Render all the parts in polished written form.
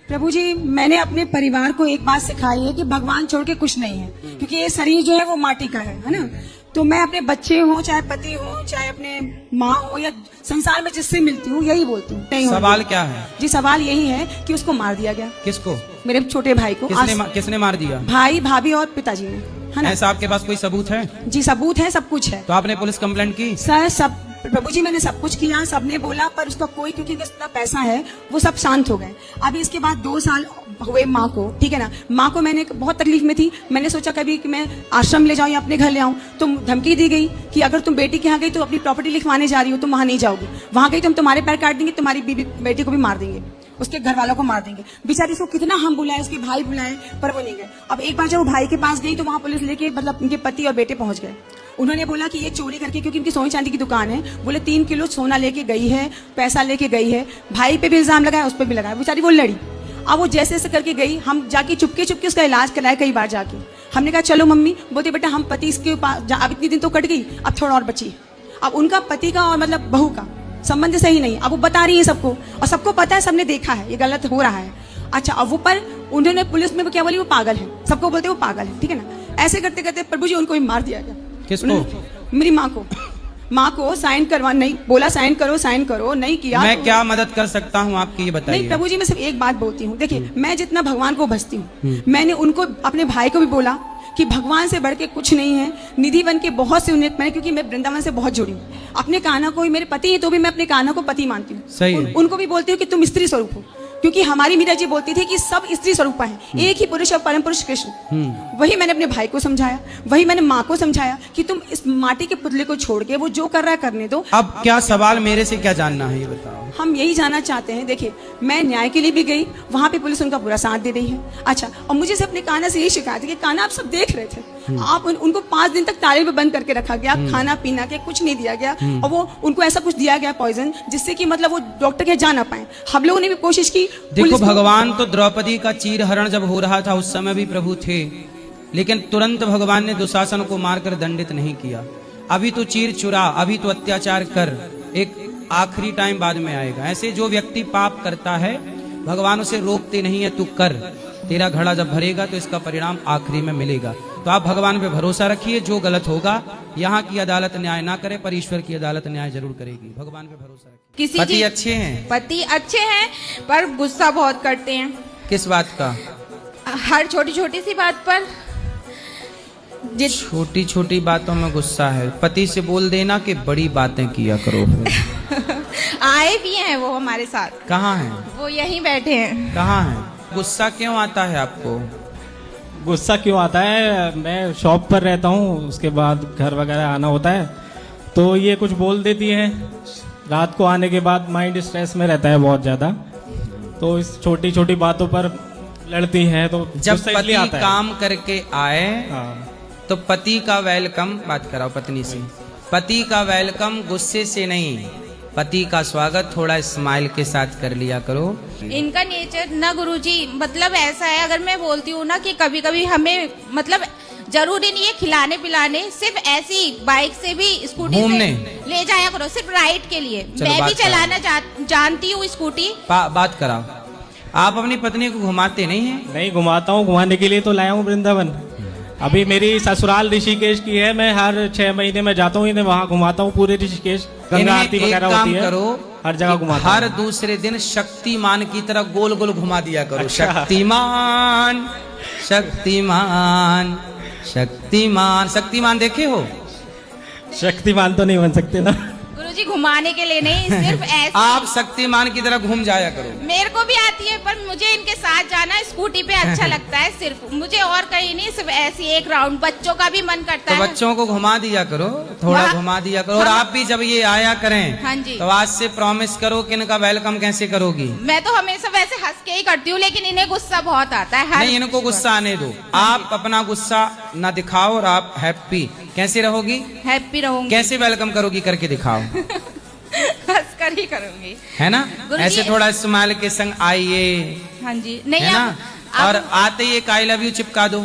प्रभु जी, मैंने अपने परिवार को एक बात सिखाई है कि भगवान छोड़ के कुछ नहीं है, क्योंकि ये शरीर जो है वो माटी का है ना। तो मैं अपने बच्चे हो, चाहे पति हो, चाहे अपने माँ हो, या संसार में जिससे मिलती हूँ यही बोलती हूँ। सवाल क्या है? जी, सवाल यही है कि उसको मार दिया गया। किसको? मेरे छोटे भाई को। किसने मार दिया? भाई, भाभी और पिताजी ने, है ना। ऐसा आपके पास कोई सबूत है? जी, सबूत है, सब कुछ है। तो आपने पुलिस कंप्लेंट की? सर, सब प्रभु जी मैंने सब कुछ किया, सबने बोला, पर उसका कोई, क्योंकि इतना पैसा है, वो सब शांत हो गए। अभी इसके बाद 2 साल हुए माँ को, ठीक है ना। माँ को मैंने बहुत तकलीफ में थी, मैंने सोचा कभी कि मैं आश्रम ले जाऊं या अपने घर ले आऊं। तो धमकी दी गई कि अगर तुम बेटी के यहाँ गई तो अपनी प्रॉपर्टी लिखवाने जा रही हो, तुम वहां नहीं जाओगी, वहां गई तो हम तुम्हारे पैर काट देंगे, तुम्हारी बेटी को भी मार देंगे, उसके घर वालों को मार देंगे। बेचारी इसको कितना हम बुलाए, उसके भाई बुलाए, पर वो नहीं गए। अब एक बार जब वो भाई के पास गई तो वहां पुलिस लेके, मतलब उनके पति और बेटे पहुंच गए। उन्होंने बोला कि ये चोरी करके, क्योंकि उनकी सोने चांदी की दुकान है, बोले 3 किलो सोना लेके गई है, पैसा लेके गई है। भाई पे भी इल्जाम लगाया, उस पर भी लगाया। बेचारी वो लड़ी। अब वो जैसे ऐसे करके गई, हम जाके चुपके चुपके उसका इलाज कराया कई बार जाके। हमने कहा चलो मम्मी, बोलते बेटा हम पति इसके पास, अब इतनी दिन तो कट गई, अब थोड़ा और बची। अब उनका पति का और मतलब बहू का संबंध सही नहीं। अब वो बता रही है सबको, और सबको पता है, सबने देखा है ये गलत हो रहा है। अच्छा, अब वो पर उन्होंने पुलिस में क्या बोली, वो पागल है, सबको बोलते वो पागल है, ठीक है ना। ऐसे करते करते प्रभु जी उनको भी मार दिया गया। किसको? मेरी माँ को। माँ को साइन करवा, नहीं बोला साइन करो, नहीं किया। मैं क्या मदद कर सकता हूँ आपकी, ये बताइए। नहीं प्रभु जी, मैं सिर्फ एक बात बोलती हूँ, देखिए मैं जितना भगवान को भजती हूँ, मैंने उनको, अपने भाई को भी बोला कि भगवान से बढ़ के कुछ नहीं है। निधि बन के बहुत से उन्हें मैंने, क्योंकि मैं वृंदावन से बहुत जुड़ी हूँ। अपने कान्हा को, मेरे पति है तो भी मैं अपने कान्हा को पति मानती हूँ। सही है। उनको भी बोलती हूँ कि तुम स्त्री स्वरूप हो, क्योंकि हमारी मीरा जी बोलती थी कि सब स्त्री स्वरूप हैं, एक ही पुरुष और परम पुरुष कृष्ण। वही मैंने अपने भाई को समझाया, वही मैंने माँ को समझाया कि तुम इस माटी के पुतले को छोड़ के वो जो कर रहा है करने दो। अब क्या सवाल मेरे से क्या जानना है, ये बताओ। हम यही जानना चाहते हैं, देखिए मैं न्याय के लिए भी गई, वहां पे पुलिस उनका पूरा साथ दे रही है। अच्छा, और मुझे से अपने कान्हा से यही शिकायत है कि कान्हा आप सब देख रहे थे, आप उनको 5 दिन तक ताले में बंद करके रखा गया, खाना पीना के कुछ नहीं दिया गया, और वो उनको ऐसा कुछ दिया गया पॉइजन, जिससे कि मतलब वो डॉक्टर के जा ना पाए। हम लोगों ने भी कोशिश की। देखो, भगवान तो द्रौपदी का चीर हरण जब हो रहा था उस समय भी प्रभु थे, लेकिन तुरंत भगवान ने दुशासन को मारकर दंडित नहीं किया। अभी तो चीर चुरा, अभी तो अत्याचार कर, एक आखिरी टाइम बाद में आएगा। ऐसे जो व्यक्ति पाप करता है भगवान उसे रोकते नहीं है, तू कर, तेरा घड़ा जब भरेगा तो इसका परिणाम आखिरी में मिलेगा। तो आप भगवान पे भरोसा रखिए, जो गलत होगा यहाँ की अदालत न्याय ना करे पर ईश्वर की अदालत न्याय जरूर करेगी। भगवान पे भरोसा रखिए। पति अच्छे हैं? पति अच्छे हैं, पर गुस्सा बहुत करते हैं। किस बात का? हर छोटी छोटी सी बात पर। छोटी छोटी बातों में गुस्सा है? पति से बोल देना कि बड़ी बातें किया करो। आए भी हैं वो हमारे साथ। कहाँ हैं वो? यहीं बैठे हैं। कहाँ हैं? गुस्सा क्यों आता है आपको? गुस्सा क्यों आता है, मैं शॉप पर रहता हूँ, उसके बाद घर वगैरह आना होता है, तो ये कुछ बोल देती है। रात को आने के बाद माइंड स्ट्रेस में रहता है बहुत ज़्यादा, तो इस छोटी छोटी बातों पर लड़ती है। तो जब पति काम करके आए तो पति का वेलकम, बात कराओ पत्नी से, पति का वेलकम गुस्से से नहीं, पति का स्वागत थोड़ा स्माइल के साथ कर लिया करो। इनका नेचर ना गुरुजी, मतलब ऐसा है, अगर मैं बोलती हूँ ना कि कभी कभी हमें, मतलब जरूरी नहीं है खिलाने पिलाने, सिर्फ ऐसी बाइक से भी स्कूटी से ले जाया करो, सिर्फ राइड के लिए। मैं भी चलाना जानती हूँ स्कूटी। बात कराओ। आप अपनी पत्नी को घुमाते नहीं हैं? नहीं घुमाता हूँ, घुमाने के लिए तो लाया हूँ वृंदावन। अभी मेरी ससुराल ऋषिकेश की है, मैं हर 6 महीने में जाता हूँ, इन्हें वहाँ घुमाता हूँ पूरे ऋषिकेश। गंगा आरती वगैरह होती है, करो, हर जगह घुमाता हूँ। हर दूसरे दिन शक्तिमान की तरह गोल गोल घुमा दिया करो। अच्छा। शक्तिमान शक्तिमान शक्तिमान शक्तिमान देखे हो? शक्तिमान तो नहीं बन सकते ना गुरुजी, घुमाने के लिए नहीं, सिर्फ ऐसे। आप शक्तिमान की तरह घूम जाया करो। मेरे को भी आती है, पर मुझे इनके साथ जाना स्कूटी पे अच्छा लगता है, सिर्फ मुझे और कहीं नहीं, सिर्फ ऐसी एक राउंड। बच्चों का भी मन करता तो है, बच्चों को घुमा दिया करो, थोड़ा घुमा दिया करो। और आप भी जब ये आया करें, हाँ जी, तो आज से प्रॉमिस करो कि इनका वेलकम कैसे करोगी। मैं तो हमेशा वैसे हंस के ही करती हूँ, लेकिन इन्हें गुस्सा बहुत आता है। नहीं, इनको गुस्सा आने दो, आप अपना गुस्सा ना दिखाओ और आप हैप्पी कैसे रहोगी? हैप्पी रहूंगी। कैसे वेलकम करोगी करके दिखाओ। हंस कर ही करूंगी, है ना? ऐसे थोड़ा स्माइल के संग आइए। हाँ जी, नहीं है ना? और आते ही एक आई लव यू चिपका दो।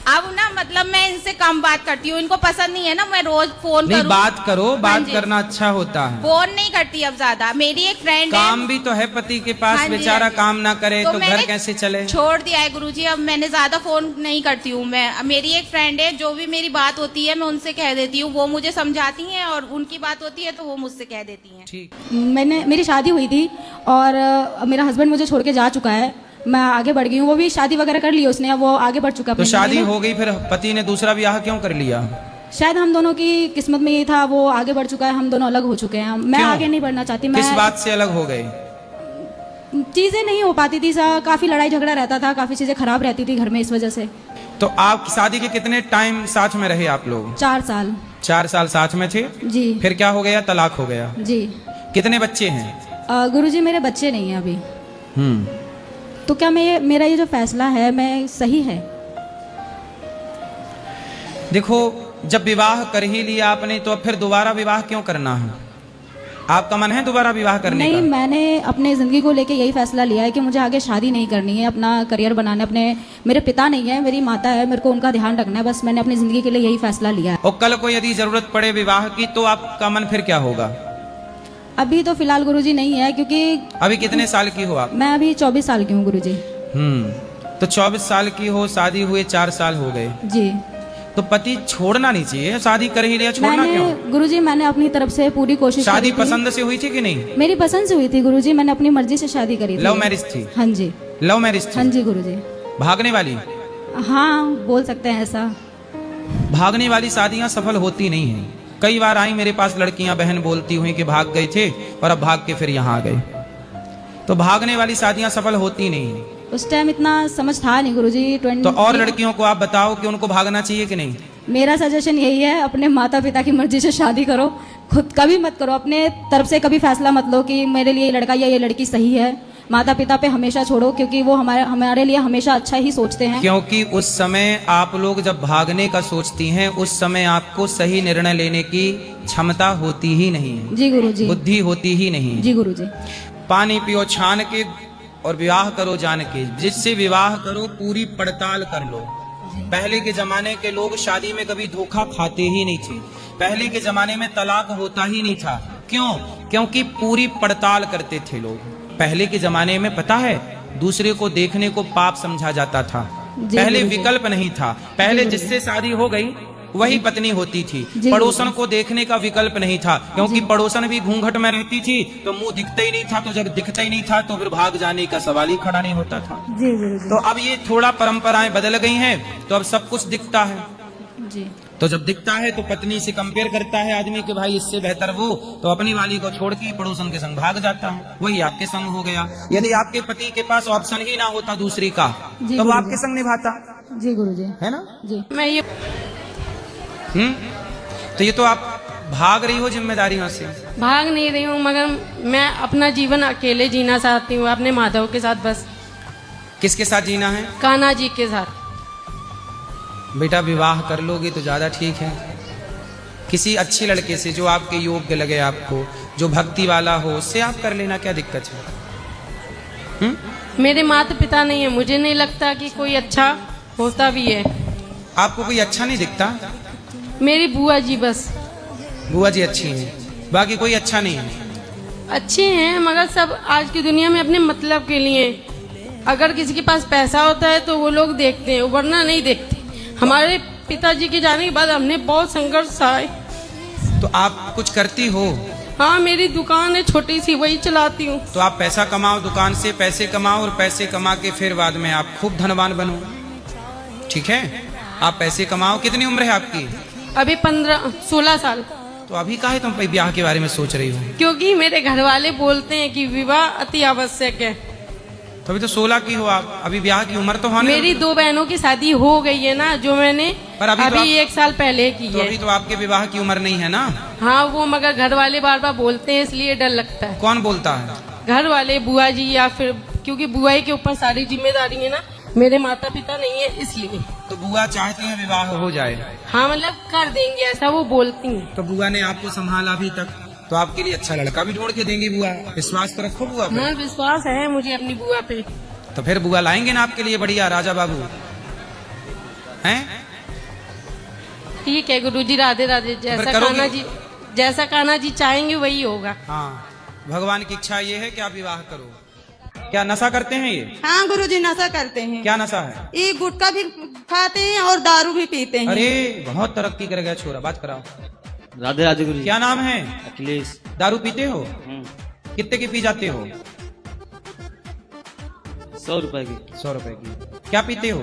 अब ना मतलब मैं इनसे कम बात करती हूँ, इनको पसंद नहीं है ना मैं रोज फोन नहीं, करूँ। बात करो, हाँ बात जी। करना अच्छा होता है। फोन नहीं करती अब ज्यादा। मेरी एक फ्रेंड है, काम भी तो है पति के पास, हाँ जी, बेचारा हाँ जी। काम ना करे तो घर मैंने कैसे चले। छोड़ दिया है गुरुजी, अब मैंने ज्यादा फोन नहीं करती हूँ मैं। मेरी एक फ्रेंड है, जो भी मेरी बात होती है मैं उनसे कह देती हूँ, वो मुझे समझाती हैं, और उनकी बात होती है तो वो मुझसे कह देती हैं। ठीक। मेरी शादी हुई थी और मेरा हस्बैंड मुझे छोड़ के जा चुका है, मैं आगे बढ़ गई हूँ। वो भी शादी वगैरह कर ली उसने, अब वो आगे बढ़ चुका है तो अपनी शादी जिंदगी में। हो गई, फिर पति ने दूसरा ब्याह क्यों कर लिया? शायद हम दोनों की किस्मत में ये था, वो आगे बढ़ चुका है, हम दोनों अलग हो चुके हैं। मैं क्यों? आगे नहीं बढ़ना चाहती। मैं किस बात से अलग हो गए? चीजें नहीं हो पाती थी, काफी लड़ाई झगड़ा रहता था, काफी चीजें खराब रहती थी घर में, इस वजह से। तो आप शादी के कितने टाइम साथ में रहे आप लोग? 4 साल। 4 साल साथ में थे, जी फिर क्या हो गया? तलाक हो गया। जी। कितने बच्चे हैं? गुरुजी मेरे बच्चे नहीं हैं अभी। हम्म। तो क्या मेरा ये जो फैसला है मैं सही है? देखो, जब विवाह कर ही लिया आपने तो अब फिर दोबारा विवाह क्यों करना है? आपका मन है दोबारा विवाह करने नहीं, का? मैंने अपने ज़िंदगी को लेके यही फैसला लिया है कि मुझे आगे शादी नहीं करनी है, अपना करियर बनाना है। मेरे पिता नहीं है, मेरी माता है, मेरे को उनका ध्यान रखना है, बस मैंने अपनी ज़िंदगी के लिए यही फैसला लिया है। और कल को यदि जरूरत पड़े विवाह की तो आपका मन फिर क्या होगा? अभी तो फिलहाल गुरुजी नहीं है, क्योंकि अभी कितने साल की हो आप? मैं अभी 24 साल की हूँ गुरुजी। तो 24 साल की हो, शादी हुए 4 साल हो गए, जी। तो पति छोड़ना नहीं चाहिए। शादी कर ही लिया, छोड़ना क्यों? गुरुजी मैंने अपनी तरफ से पूरी कोशिश शादी करी थी। पसंद से हुई थी कि नहीं? मेरी पसंद से हुई थी गुरुजी, मैंने अपनी मर्जी से शादी करी थी। लव मैरिज थी? हाँ जी। लव मैरिज हाँ थी? जी गुरुजी। भागने वाली? हाँ, बोल सकते हैं ऐसा। भागने वाली शादियां सफल होती नहीं है। कई बार आई मेरे पास लड़कियां, बहन बोलती हुई कि भाग गए थे और अब भाग के फिर यहाँ आ गए। तो भागने वाली शादियां सफल होती नहीं है। उस टाइम इतना समझ था नहीं गुरुजी। तो और लड़कियों को आप बताओ कि उनको भागना चाहिए कि नहीं? मेरा सजेशन यही है, अपने माता पिता की मर्जी से शादी करो, खुद कभी मत करो, अपने तरफ से कभी फैसला मत लो कि मेरे लिए ये लड़का या ये लड़की सही है। माता पिता पे हमेशा छोड़ो, क्योंकि वो हमारे लिए हमेशा अच्छा ही सोचते हैं। क्योंकि उस समय आप लोग जब भागने का सोचती हैं, उस समय आपको सही निर्णय लेने की क्षमता होती ही नहीं है। जी गुरुजी। बुद्धि होती ही नहीं है। जी गुरुजी। पानी पियो छान के और विवाह करो जान के। जिससे विवाह करो पूरी पड़ताल कर लो। पहले के जमाने के लोग शादी में कभी धोखा खाते ही नहीं थे। पहले के जमाने में तलाक होता ही नहीं था। क्यों? क्योंकि पूरी पड़ताल करते थे लोग। पहले के जमाने में पता है, दूसरे को देखने को पाप समझा जाता था। पहले विकल्प नहीं था। पहले जिससे शादी हो गई वही पत्नी होती थी। पड़ोसन को देखने का विकल्प नहीं था, क्योंकि पड़ोसन भी घूंघट में रहती थी तो मुंह दिखता ही नहीं था। तो जब दिखता ही नहीं था तो फिर भाग जाने का सवाल ही खड़ा नहीं होता था। जी गुरुजी। तो अब ये थोड़ा परंपराएं बदल गई हैं, तो अब सब कुछ दिखता है। जी। तो जब दिखता है तो पत्नी से कंपेयर करता है आदमी कि भाई इससे बेहतर वो, तो अपनी वाली को छोड़ के पड़ोसन के संग भाग जाता है। वही आपके संग हो गया। यदि आपके पति के पास ऑप्शन ही ना होता दूसरी का, तो वो आपके संग निभाता, जी गुरुजी। है ना? जी। मैं ये तो ये तो आप भाग रही हो जिम्मेदारियों से। भाग नहीं रही हूँ, मगर मैं अपना जीवन अकेले जीना चाहती हूँ, अपने माधव के साथ बस। किसके साथ जीना है? कान्हा जी के साथ। बेटा विवाह कर लोगी तो ज्यादा ठीक है। किसी अच्छे लड़के से जो आपके योग्य लगे, आपको जो भक्ति वाला हो, उससे आप कर लेना, क्या दिक्कत है? मेरे माता पिता नहीं है, मुझे नहीं लगता कि कोई अच्छा होता भी है। आपको कोई अच्छा नहीं दिखता? मेरी बुआ जी बस। बुआ जी अच्छी हैं, बाकी कोई अच्छा नहीं है। अच्छे हैं, मगर सब आज की दुनिया में अपने मतलब के लिए। अगर किसी के पास पैसा होता है तो वो लोग देखते हैं, वरना नहीं देखते। हमारे पिताजी के जाने के बाद हमने बहुत संघर्ष सहाए। तो आप कुछ करती हो? हाँ, मेरी दुकान है छोटी सी, वही चलाती हूँ। तो आप पैसा कमाओ, दुकान से पैसे कमाओ, और पैसे कमा के फिर बाद में आप खूब धनवान बनो। ठीक है? आप पैसे कमाओ। कितनी उम्र है आपकी? अभी 16 साल। तो अभी काहे तुम ब्याह के बारे में सोच रही हो? क्योंकि मेरे घर वाले बोलते हैं कि विवाह अति आवश्यक है। तो अभी तो 16 की हो आप, अभी ब्याह की उम्र तो होने। मेरी 2 बहनों की शादी हो गई है ना, जो मैंने पर अभी तो अभी 1 साल पहले की तो है। अभी तो आपके विवाह की उम्र नहीं है ना? हाँ, वो मगर घर वाले बार बार बोलते हैं, इसलिए डर लगता है। कौन बोलता है? घर वाले, बुआ जी, या फिर क्योंकि बुआई के ऊपर सारी जिम्मेदारी है ना, मेरे माता पिता नहीं है इसलिए। तो बुआ चाहती है विवाह हो जाए? हाँ, मतलब कर देंगे ऐसा वो बोलती हैं। तो बुआ ने आपको संभाला अभी तक, तो आपके लिए अच्छा लड़का भी ढूंढ के देंगी बुआ। विश्वास तो रखो बुआ पे। हाँ, विश्वास है मुझे अपनी बुआ पे। तो फिर बुआ लाएंगे ना आपके लिए बढ़िया राजा बाबू हैं? ठीक है गुरुजी, राधे राधे। जैसा करोगी? कान्हा जी, जैसा कान्हा जी चाहेंगे वही होगा। हाँ, भगवान की इच्छा ये है कि आप विवाह करो। क्या नशा करते हैं ये? हाँ गुरुजी, नशा करते हैं। क्या नशा है? ये गुटखा भी खाते हैं और दारू भी पीते हैं। अरे बहुत तरक्की कर गया छोरा, बात कराओ। राधे राधे गुरु जी। क्या नाम है? अखिलेश। दारू पीते हो? कितने की पी जाते हो? 100 रुपए की। 100 रुपए की। क्या पीते हो?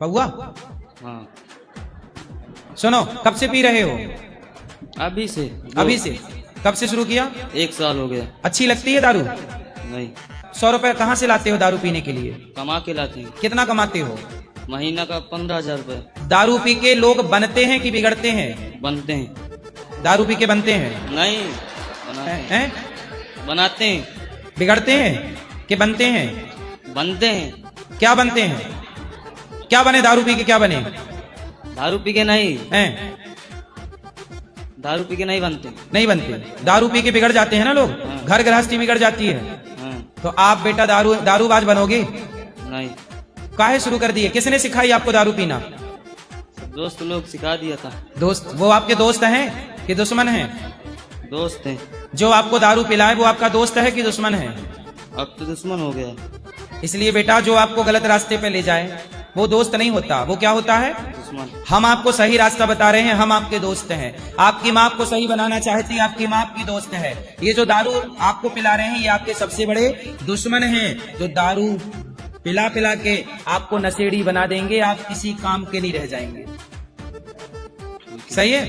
पौआ? हाँ। सुनो, कब से पी रहे हो? अभी से। अभी से? कब से शुरू किया? 1 साल हो गया। अच्छी लगती है दारू? नहीं। 100 रुपए कहाँ से लाते हो दारू पीने के लिए? कमा के लाते हैं। कितना कमाते हो? महीना का 15,000 रुपए। दारू पी के लोग बनते हैं कि बिगड़ते हैं? बनते हैं। दारू पी के बनते हैं? नहीं, बनाते हैं। हैं? बनाते हैं। बिगड़ते हैं कि बनते हैं? बनते हैं। क्या बनते हैं? क्या बने दारू पी के? क्या बने? दारू पी के नहीं। हैं? दारू पी के नहीं बनते। नहीं बनते। दारू पी के बिगड़ जाते हैं ना लोग, घर गृहस्थी बिगड़ जाती है। हाँ। तो आप बेटा दारूबाज बनोगे? नहीं। काहे शुरू कर दिए? किसने सिखाई आपको दारू पीना? दोस्त लोग सिखा दिया था। दोस्त? वो आपके दोस्त हैं कि दुश्मन हैं? दोस्त हैं। जो आपको दारू पिलाए वो आपका दोस्त है कि दुश्मन है? अब तो दुश्मन हो गया। इसलिए बेटा जो आपको गलत रास्ते पे ले जाए वो दोस्त नहीं होता, वो क्या होता है? दुश्मन। हम आपको सही रास्ता बता रहे हैं, हम आपके दोस्त हैं। आपकी माँ आपको सही बनाना चाहती है, आपकी माँ आपकी दोस्त है। ये जो दारू आपको पिला रहे हैं ये आपके सबसे बड़े दुश्मन हैं, जो दारू पिला पिला के आपको नशेड़ी बना देंगे, आप किसी काम के नहीं रह जाएंगे। सही है?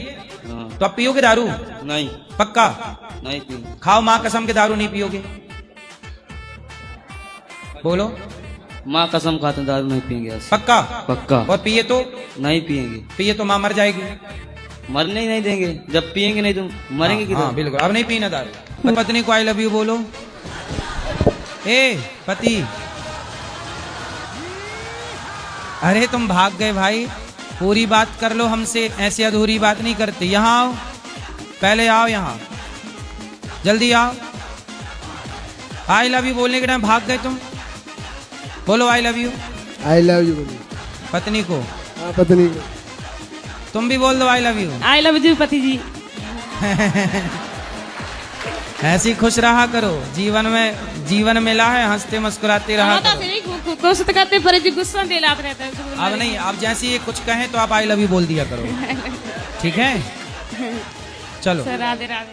हाँ। तो आप पियोगे दारू? नहीं। पक्का? नहीं पी। खाओ माँ कसम के दारू नहीं पियोगे? बोलो। माँ कसम खाते दारू नहीं पियेंगे आज। पक्का? पक्का। और पिए तो? नहीं पियेंगे। पिए तो माँ मर जाएगी। मरने ही नहीं देंगे। जब पियेंगे नहीं तो मरेंगे किधर? हाँ, बिल्कुल। अब नहीं पीना दारू। पत्नी को आई लव यू बोलो। ए पति, अरे तुम भाग गए भाई, पूरी बात कर लो हमसे, ऐसे अधूरी बात नहीं करते। यहाँ आओ, पहले आओ, यहाँ जल्दी आओ। आई लव यू बोलने के टाइम भाग गए तुम। बोलो I love you. I love you बोलिए। पत्नी को? हाँ, पत्नी को। तुम भी बोल दो I love you. I love you पति जी। ऐसी खुश रहा करो, जीवन मिला है, हंसते मुस्कुराते रहा करो। कोशिश करते पर जी गुस्सा दिलात रहता है। अब नहीं, अब जैसे ये कुछ कहें तो आप आई लव यू बोल दिया करो, ठीक है? चलो। राधे राधे।